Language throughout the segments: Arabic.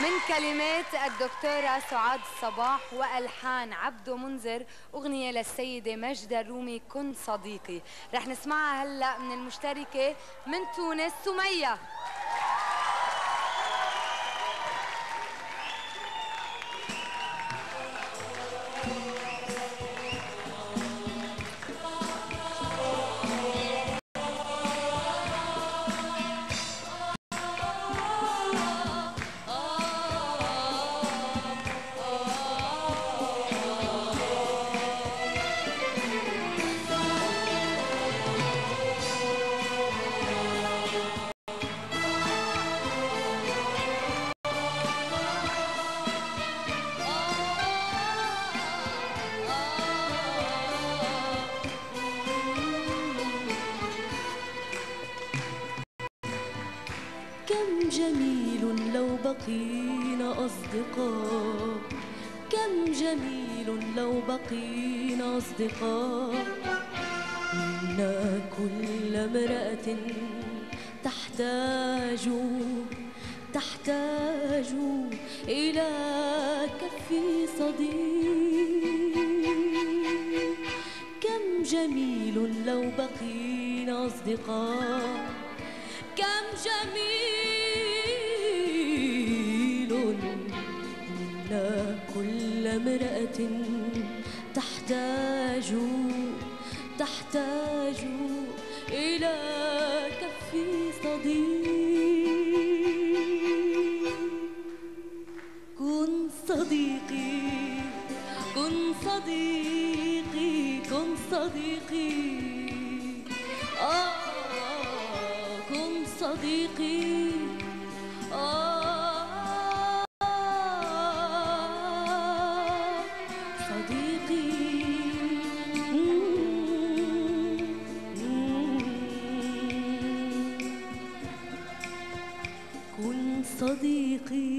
من كلمات الدكتورة سعاد الصباح وألحان عبدو منذر، أغنية للسيدة ماجدة الرومي كن صديقي. رح نسمعها هلأ من المشتركة من تونس سمية. كم جميل لو بقينا أصدقاء، كم جميل لو بقينا أصدقاء. إن كل امرأة تحتاج إلى كف صديق. كم جميل لو بقينا أصدقاء، كم جميل إن كل امرأة تحتاج إلى كف صديق. كن صديقي كن صديقي كن صديقي، كن صديقي، صديقي. كن صديقي.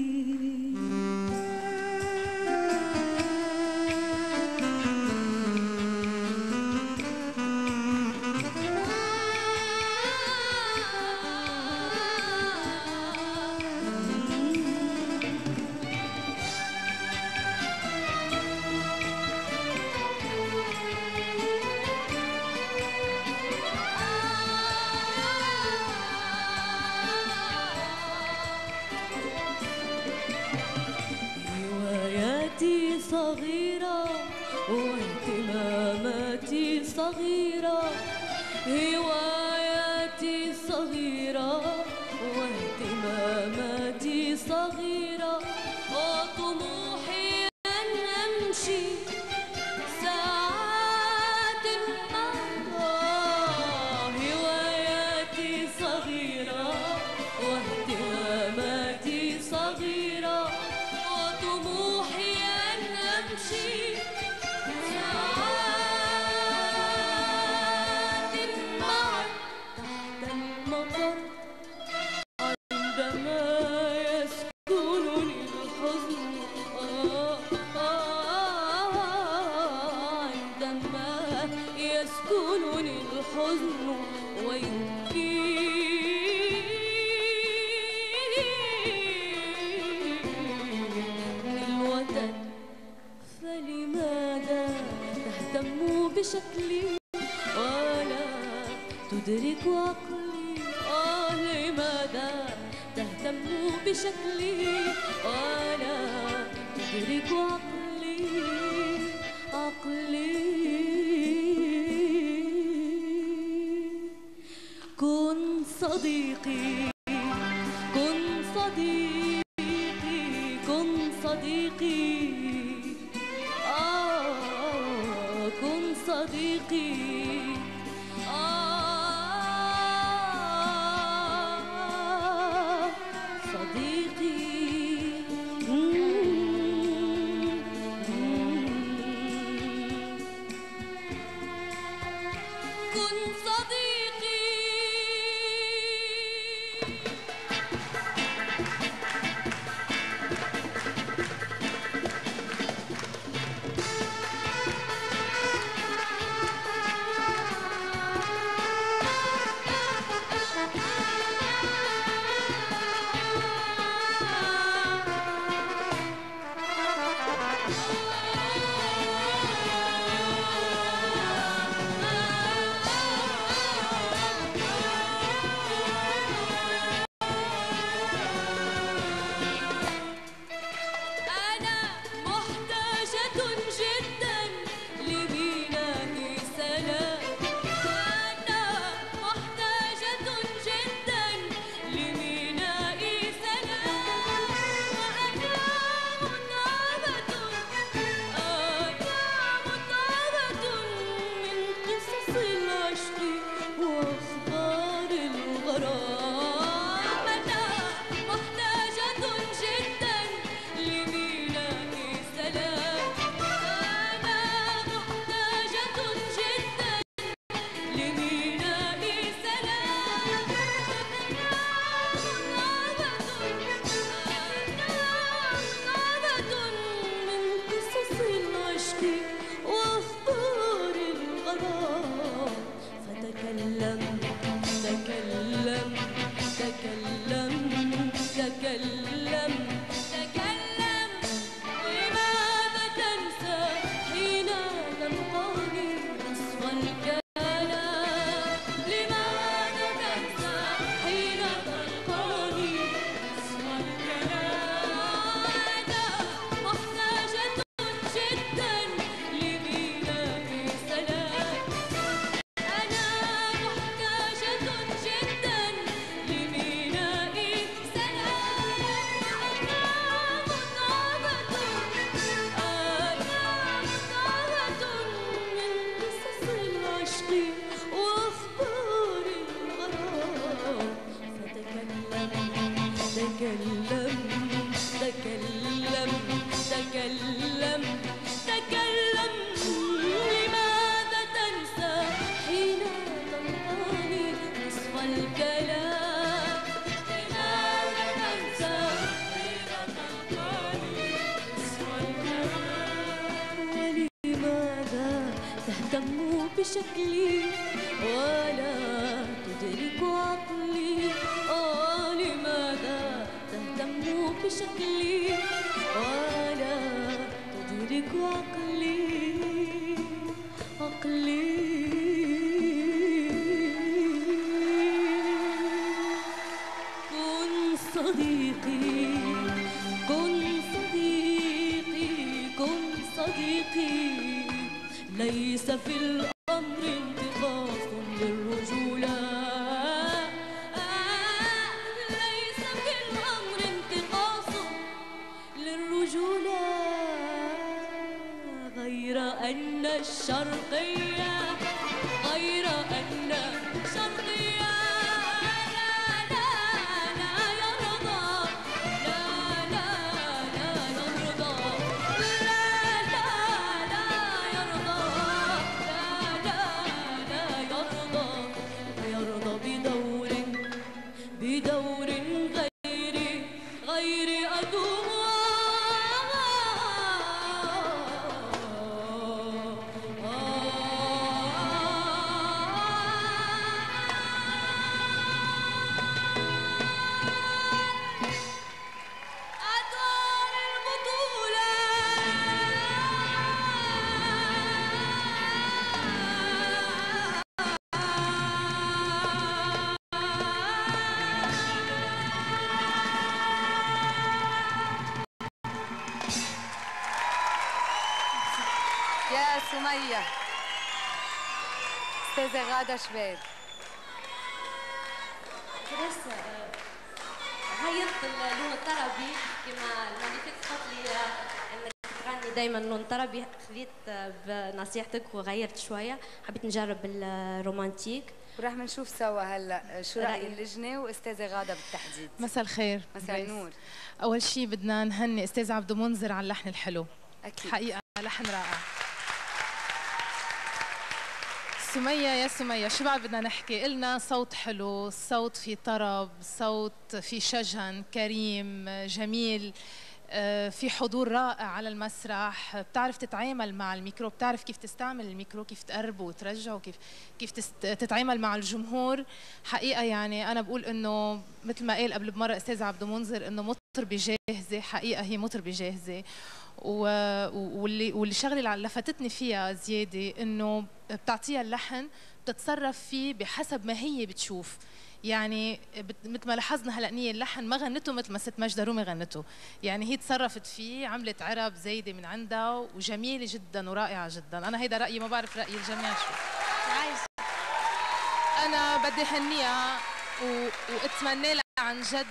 هواياتي صغيرة واهتماماتي صغيرة، هواياتي صغيرة واهتماماتي صغيرة، وطموحي أن أمشي ساعات معها. هواياتي صغيرة واهتماماتي صغيرة، وطموحي أن أمشي ساعات معك تحت المطر. عندما يسكنني الحزن، عندما يسكنني الحزن ويبكيني الوتد، فلماذا تهتم بشكلي ولا تدرك عقلي؟ لماذا تهتم بشكلي ولا تدرك عقلي؟ كن صديقي كن صديقي كن صديقي، كن صديقي، صديقي. كن صديقي. تكلم تكلم تكلم تكلم، لماذا تنسى حين تلقاني نصف الكلام؟ لماذا تنسى حين تلقاني نصف الكلام؟ ولماذا تهتم بشكلي ولا تدرك عقلي؟ لماذا تهتم بشكلي ولا تدرك عقلي؟ كن صديقي كن صديقي كن صديقي، ليس في الأمر انتقاص للرجولة، ليس في الأمر انتقاص للرجولة، غير أن الشرقية غير أن الشرقية لا لا لا يرضى، لا لا لا يرضى، لا لا لا يرضى، لا لا لا يرضى، يرضى بدور غير أدوم. يا سمية. أستاذة غادة شباب. بس غيرت اللون الطربي كما المانيفيك قالت لي انك تغني دائما لون طربي، خذيت بنصيحتك وغيرت شويه، حبيت نجرب الرومانتيك. وراح نشوف سوا هلا شو رأي اللجنة وأستاذة غادة بالتحديد. مساء الخير. مساء النور. أول شيء بدنا نهني أستاذ عبدو منذر على اللحن الحلو. أكيد. حقيقة لحن رائع. سمية يا سمية، شو بعد بدنا نحكي؟ إلنا صوت حلو، صوت في طرب، صوت في شجن كريم جميل، في حضور رائع على المسرح، بتعرف تتعامل مع الميكرو، بتعرف كيف تستعمل الميكرو، كيف تقربه وترجعه، كيف تتعامل مع الجمهور. حقيقة يعني أنا بقول إنه مثل ما قال قبل بمرة أستاذ عبدو منذر إنه مطربة جاهزة، حقيقة هي مطربة جاهزة. والشغله اللي لفتتني فيها زياده انه بتعطيها اللحن بتتصرف فيه بحسب ما هي بتشوف. يعني مثل ما لاحظنا هلا نية اللحن ما غنته مثل ما ست ماجدة رومي غنته، يعني هي تصرفت فيه، عملت عرب زايده من عندها وجميله جدا ورائعه جدا. انا هيدا رايي، ما بعرف راي الجميع شو. انا بدي هنيها واتمنى لها عن جد،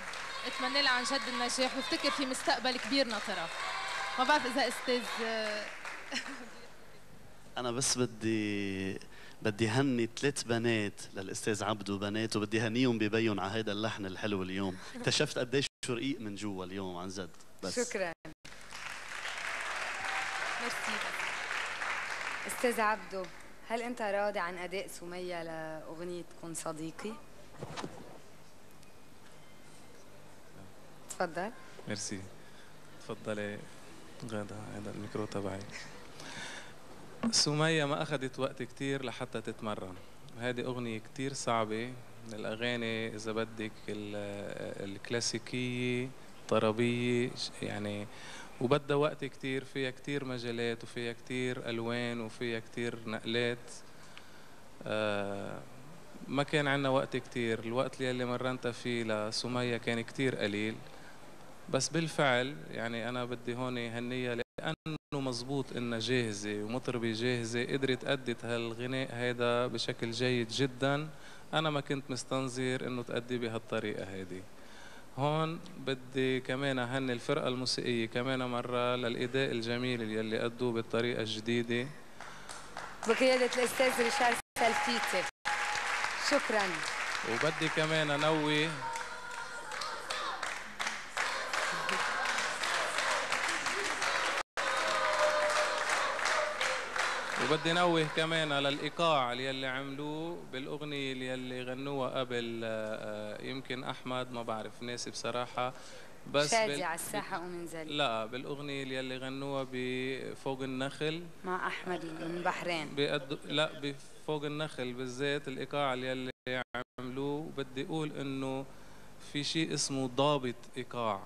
اتمنى لها عن جد النجاح، وافتكر في مستقبل كبير ناطرها. ما بعرف اذا استاذ انا بس بدي هني 3 بنات للاستاذ عبدو، بنات، وبدي هنيهم ببين على هيدا اللحن الحلو اليوم. اكتشفت قديش شو رقيق من جوا اليوم عن جد. بس شكرا. ميرسي. استاذ عبدو، هل انت راضي عن اداء سمية لاغنية كن صديقي؟ تفضل. ميرسي. تفضلي غادة، هذا الميكرو تبعي. سمية ما أخذت وقت كتير لحتى تتمرن، هذه أغنية كتير صعبة من الأغاني إذا بدك الكلاسيكية طربية يعني، وبدها وقت كتير، فيها كتير مجالات وفيها كتير ألوان وفيها كتير نقلات. ما كان عندنا وقت كتير، الوقت اللي مرنتها فيه لسمية كان كتير قليل، بس بالفعل يعني أنا بدي هون هنية لأنه مزبوط إنها جاهزة ومطربة جاهزة، قدرت أدت هالغناء هيدا بشكل جيد جدا. أنا ما كنت مستنظر إنه تأدي بهالطريقة هيدي. هون بدي كمان أهني الفرقة الموسيقية كمان مرة للإداء الجميل يلي أدوه بالطريقة الجديدة بقيادة الأستاذ ريشار سلفيتي. شكرا. وبدي كمان أنوه وبدي نوه كمان على الإيقاع اللي عملوه بالأغنية اللي غنوها قبل يمكن أحمد، ما بعرف ناسي بصراحة، بس شادي على الساحة ومنزل. لا، بالأغنية اللي غنوها بفوق النخل مع أحمد من بحرين. لا، بفوق النخل بالذات الإيقاع اللي عملوه. بدي أقول إنه في شيء اسمه ضابط إيقاع،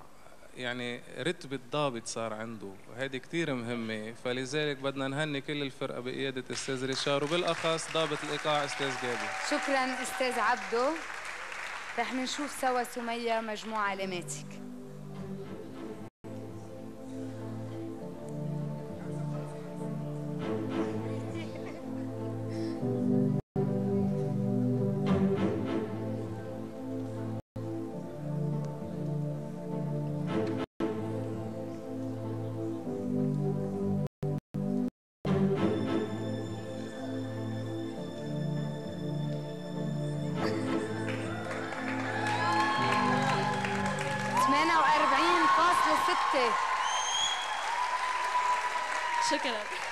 يعني رتبة ضابط صار عنده، وهذه كتير مهمة. فلذلك بدنا نهني كل الفرقة بقيادة أستاذ ريشار، وبالأخص ضابط الإيقاع أستاذ جابر. شكرا أستاذ عبدو. رح نشوف سوا سمية مجموع علاماتك. شكرا.